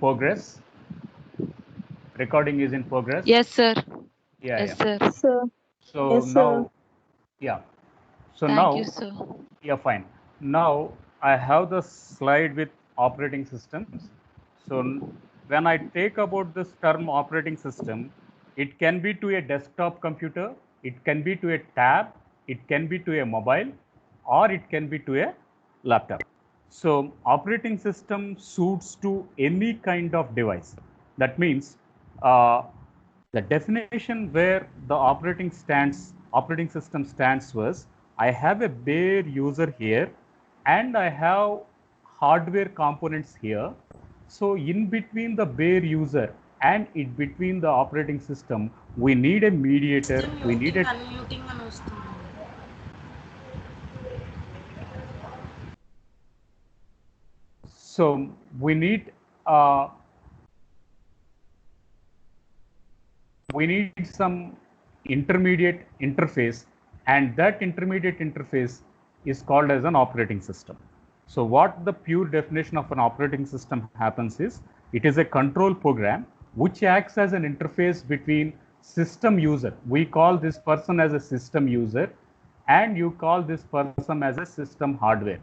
progress? Recording is in progress? Yes, sir. Yeah, Yes, yeah. sir. Sir. So Yes, sir. now, yeah. So Thank you, now, sir. yeah, fine. Now I have the slide with operating systems. So when I take about this term operating system, it can be to a desktop computer, it can be to a tab, it can be to a mobile, or it can be to a laptop. So operating system suits to any kind of device. That means the definition where the operating system stands was, I have a bare user here and I have hardware components here. So in between the bare user and in between the operating system, we need a mediator, we need a Unmuting అని వస్తుంది. so we need uh, some intermediate interface, and that intermediate interface is called as an operating system. So what the pure definition of an operating system happens is, it is a control program which acts as an interface between system user. We call this person as a system user, and you call this person as a system hardware.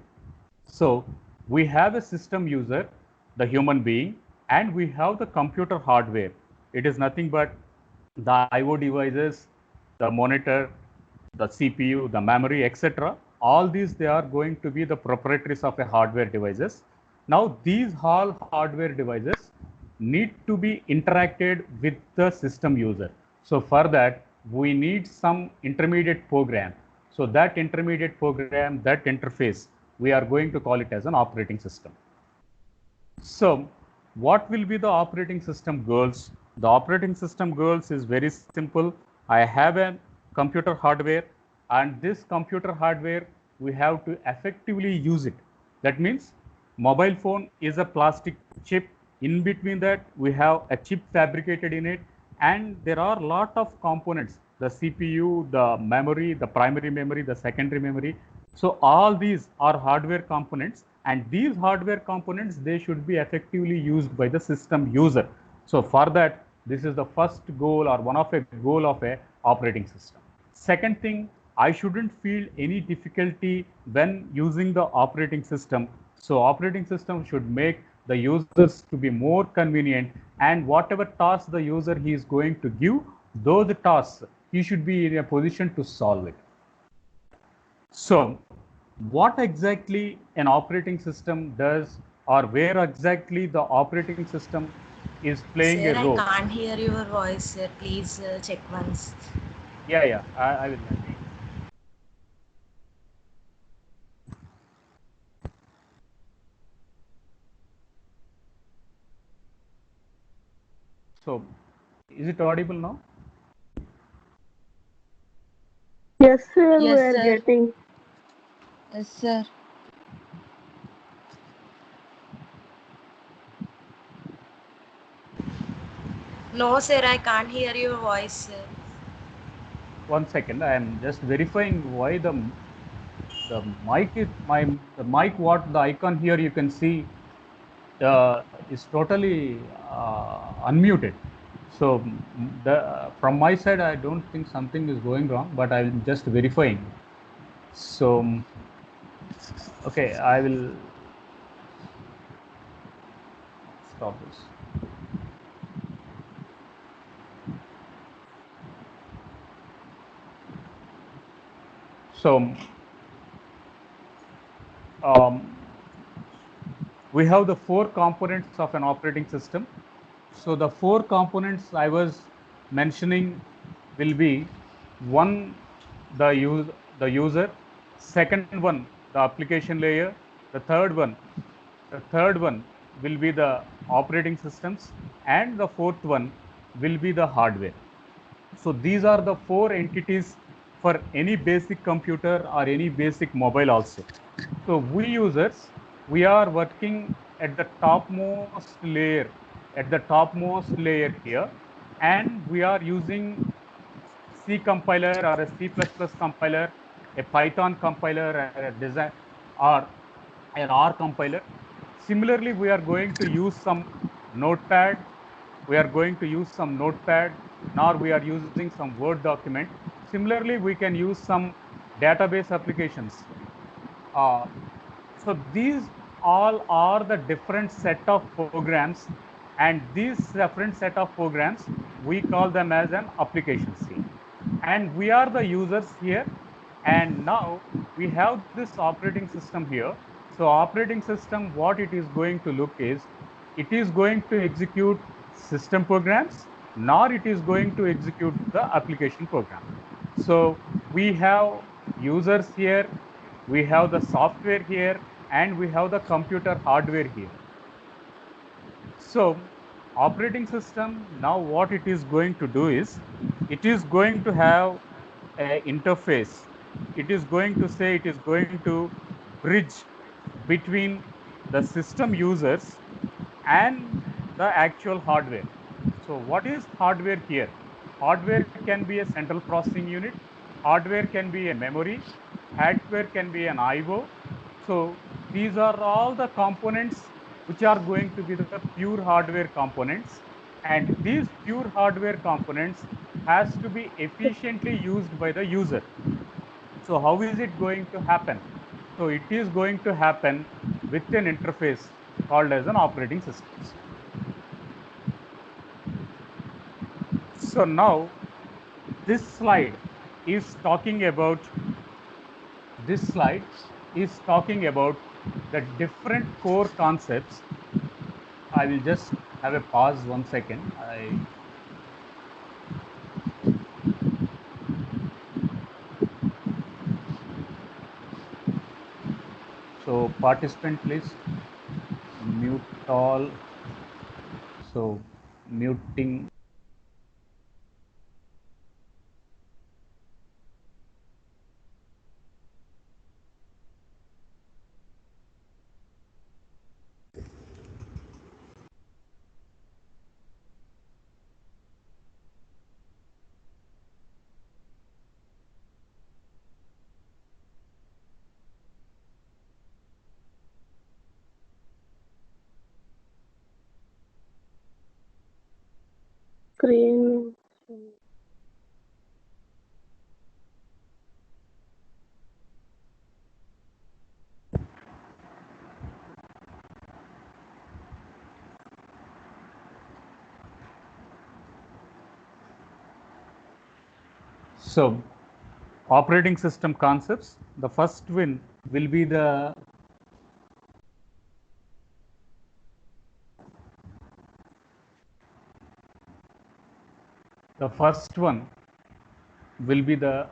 So we have a system user, the human being, and we have the computer hardware. It is nothing but the IO devices, the monitor, the CPU, the memory, etc. All these, they are going to be the proprietaries of a hardware devices. Now these all hardware devices need to be interacted with the system user. So for that, we need some intermediate program. So that intermediate program, that interface, we are going to call it as an operating system. So what will be the operating system goals? The operating system goals is very simple. I have a computer hardware, and this computer hardware, we have to effectively use it. That means mobile phone is a plastic chip. In between that, we have a chip fabricated in it, and there are a lot of components, the CPU, the memory, the primary memory, the secondary memory. So all these are hardware components, and these hardware components, they should be effectively used by the system user. So for that, this is the first goal, or one of a goal of a operating system. Second thing, I shouldn't feel any difficulty when using the operating system. So operating system should make the users to be more convenient, and whatever task the user he is going to give, those tasks he should be in a position to solve it. So what exactly an operating system does, or where exactly the operating system is playing Sir, a role? I can't hear your voice, sir. Please check once. Yeah, I will. So is it audible now? Yes, sir. Yes, We are sir. getting. Yes, sir. No, sir, I can't hear your voice, sir. 1 second, I am just verifying why the mic is the mic, what the icon here you can see is totally unmuted. So from my side, I don't think something is going wrong, but I'm just verifying. So okay, I will stop this. So we have the 4 components of an operating system. So the 4 components I was mentioning will be: one, the user; second one, the application layer; the third one will be the operating systems; and the fourth one will be the hardware. So these are the 4 entities for any basic computer or any basic mobile also. So we users, we are working at the topmost layer here, and we are using C compiler or a C++ compiler, a Python compiler, or a or an R compiler. Similarly, we are going to use some notepad, we are going to use some notepad, nor we are using some Word document. Similarly, we can use some database applications. So these all are the different set of programs, and these different set of programs, we call them as an application scene. And we are the users here, and now we have this operating system here. So operating system, what it is going to look is, it is going to execute system programs, nor it is going to execute the application program. So we have users here, we have the software here, and we have the computer hardware here. So operating system, now what it is going to do is, it is going to have an interface. It is going to say, it is going to bridge between the system users and the actual hardware. So what is hardware here? Hardware can be a central processing unit, hardware can be a memory, hardware can be an IO. So these are all the components which are going to be the pure hardware components, and these pure hardware components has to be efficiently used by the user. So how is it going to happen? So it is going to happen with an interface called as an operating system. So now this slide is talking about the different core concepts. I will just have a pause 1 second. So participant, please mute all. So muting. Screen. So operating system concepts, the first one will be the first one will be the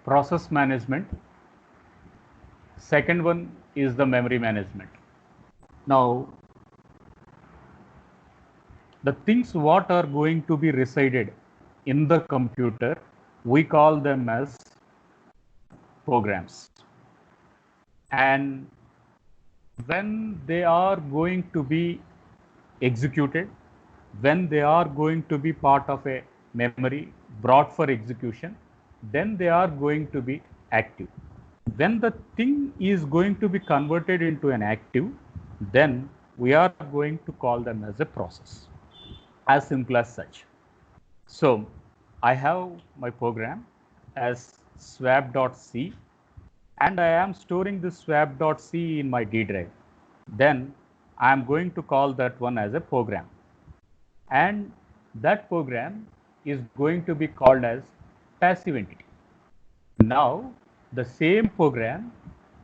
process management. Second one is the memory management. Now the things what are going to be resided in the computer, we call them as programs. And when they are going to be executed, when they are going to be part of a memory brought for execution, then they are going to be active. When the thing is going to be converted into an active, then we are going to call them as a process. As simple as such. So I have my program as swap.c, and I am storing this swap.c in my D drive. Then I am going to call that one as a program. And that program is going to be called as passive entity. Now the same program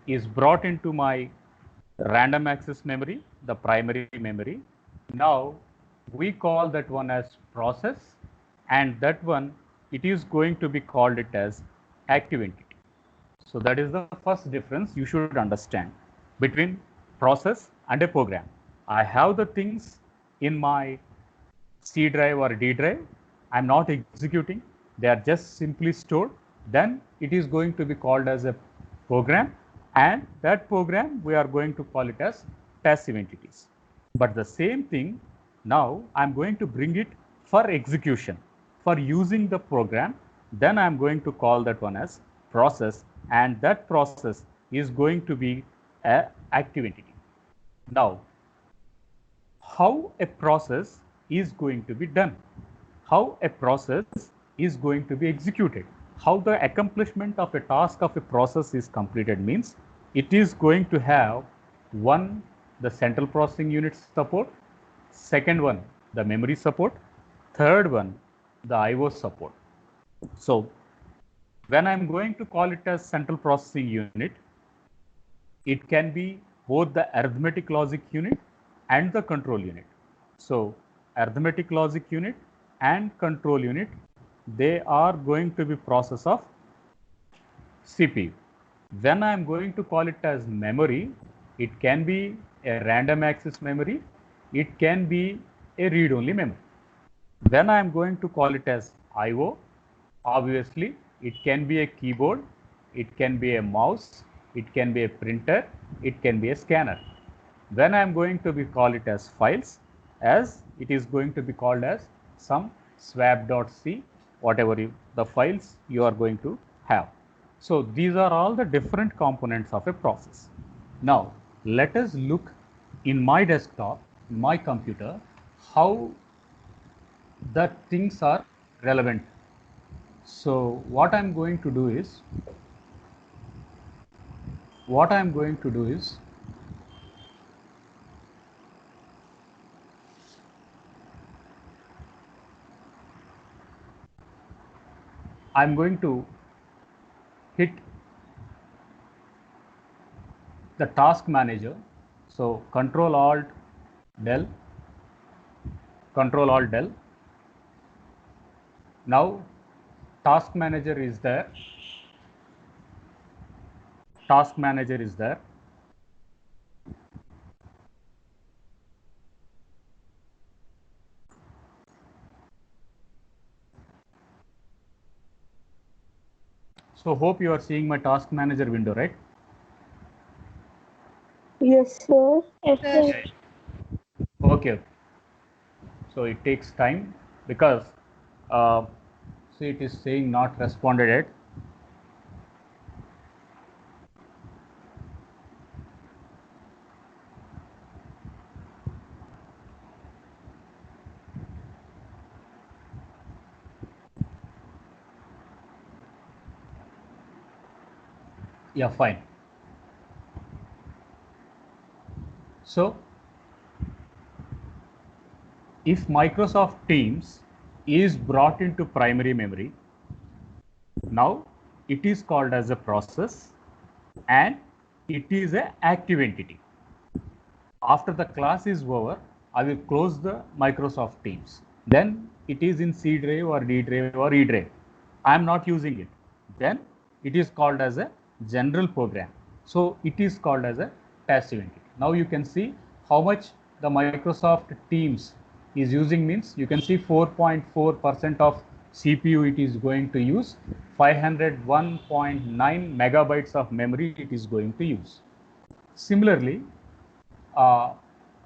is brought into my random access memory, the primary memory. Now we call that one as process, and that one, it is going to be called it as active entity. So that is the first difference you should understand between process and a program. I have the things in my C drive or D drive. I'm not executing. They are just simply stored. Then it is going to be called as a program, and that program we are going to call it as passive entities. But the same thing, now I'm going to bring it for execution, for using the program. Then I'm going to call that one as process, and that process is going to be a active entity. Now, how a process is going to be done, how a process is going to be executed. How the accomplishment of a task of a process is completed means it is going to have one, the central processing unit support, second one, the memory support, third one, the IO support. So when I'm going to call it as central processing unit, it can be both the arithmetic logic unit and the control unit. So arithmetic logic unit and control unit, they are going to be process of CPU. When I am going to call it as memory, it can be a random access memory, it can be a read-only memory. When I am going to call it as IO, obviously it can be a keyboard, it can be a mouse, it can be a printer, it can be a scanner. When I am going to be call it as files, as it is going to be called as some swap.c, whatever the files you are going to have. So these are all the different components of a process. Now let us look in my desktop, in my computer, how the things are relevant. So what I'm going to do is, I'm going to hit the task manager. So Control Alt Del, Control Alt Del. Now task manager is there. Task manager is there. So hope you are seeing my task manager window, right? Yes, sir. Yes, sir. Okay. So it takes time because see, it is saying not responded yet. Yeah, fine. So if Microsoft Teams is brought into primary memory, now it is called as a process and it is an active entity. After the class is over, I will close the Microsoft Teams. Then it is in C drive or D drive or E drive. I am not using it. Then it is called as a general program. So it is called as a passive entity. Now you can see how much the Microsoft Teams is using means you can see 4.4% of CPU it is going to use, 501.9 megabytes of memory it is going to use. Similarly,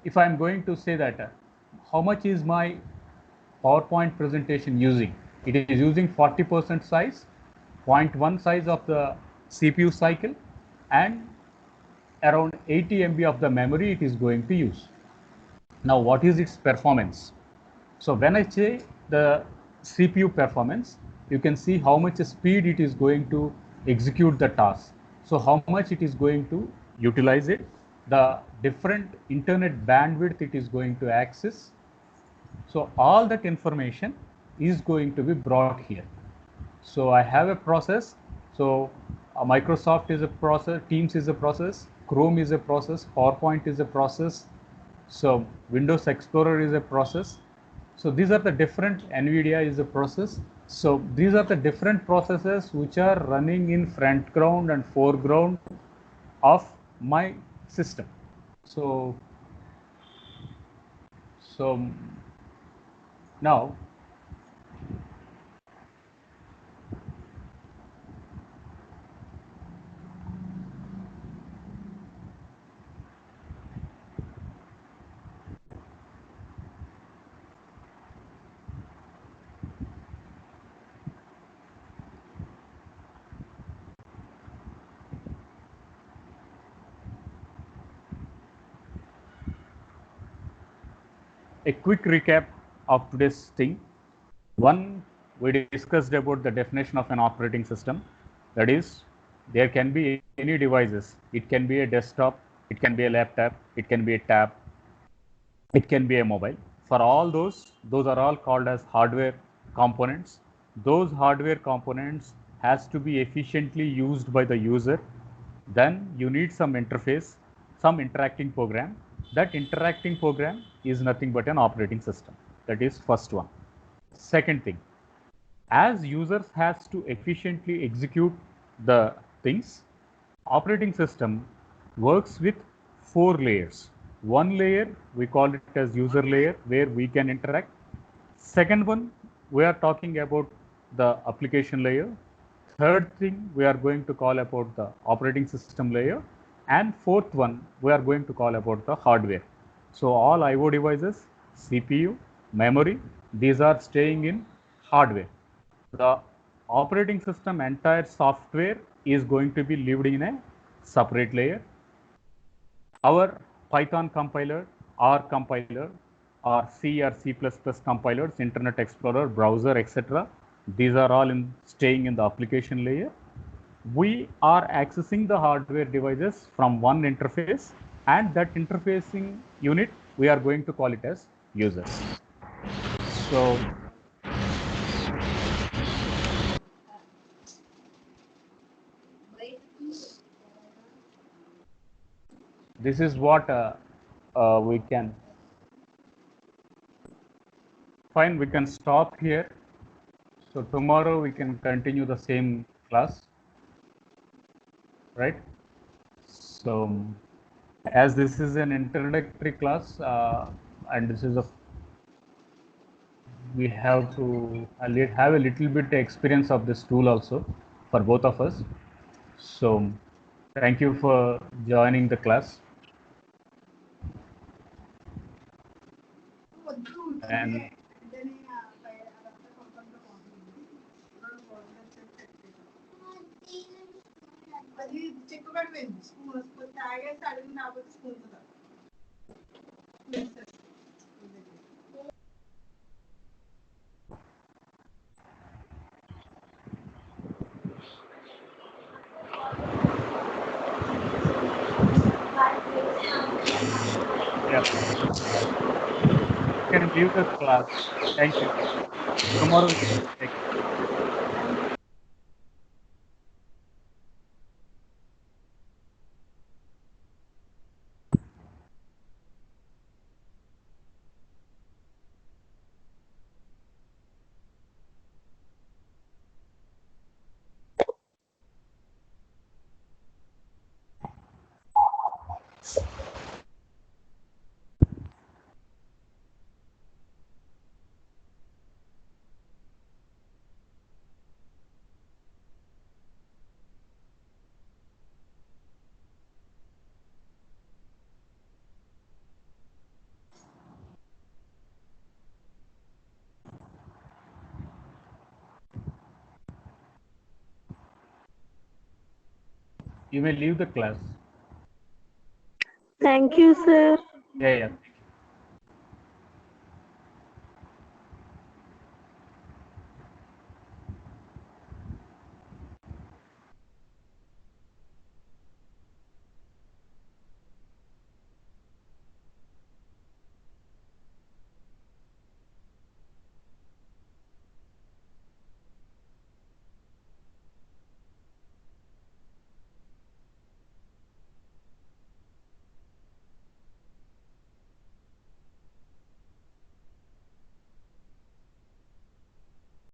if I'm going to say that how much is my PowerPoint presentation using, it is using 40% size, 0.1 size of the CPU cycle, and around 80 MB of the memory it is going to use. Now, what is its performance? So when I say the CPU performance, you can see how much speed it is going to execute the task. So how much it is going to utilize it, the different internet bandwidth it is going to access. So all that information is going to be brought here. So I have a process. So Microsoft is a process, Teams is a process, Chrome is a process, PowerPoint is a process. So Windows Explorer is a process. So these are the different, NVIDIA is a process. So these are the different processes which are running in front ground and foreground of my system. So now a quick recap of today's thing. One, we discussed about the definition of an operating system. That is, there can be any devices. It can be a desktop, it can be a laptop, it can be a tab, it can be a mobile. For all those are all called as hardware components. Those hardware components has to be efficiently used by the user. Then you need some interface, some interacting program. That interacting program is nothing but an operating system. That is first one. Second thing, as users has to efficiently execute the things, operating system works with 4 layers. One layer, we call it as user layer, where we can interact. Second one, we are talking about the application layer. Third thing, we are going to call about the operating system layer. And fourth one, we are going to call about the hardware. So all IO devices, CPU, memory, these are staying in hardware. The operating system entire software is going to be lived in a separate layer. Our Python compiler, R compiler, or C or C++ compilers, Internet Explorer, browser, etc. These are all staying in the application layer. We are accessing the hardware devices from one interface, and that interfacing unit, we are going to call it as users. So this is what we can. Fine, we can stop here. So tomorrow we can continue the same class, right? So as this is an introductory class, and this is we have to have a little bit experience of this tool also for both of us. So thank you for joining the class. And yeah, you can leave the class. Thank you. Tomorrow we can take. You may leave the class. Thank you, sir. Yeah, yeah.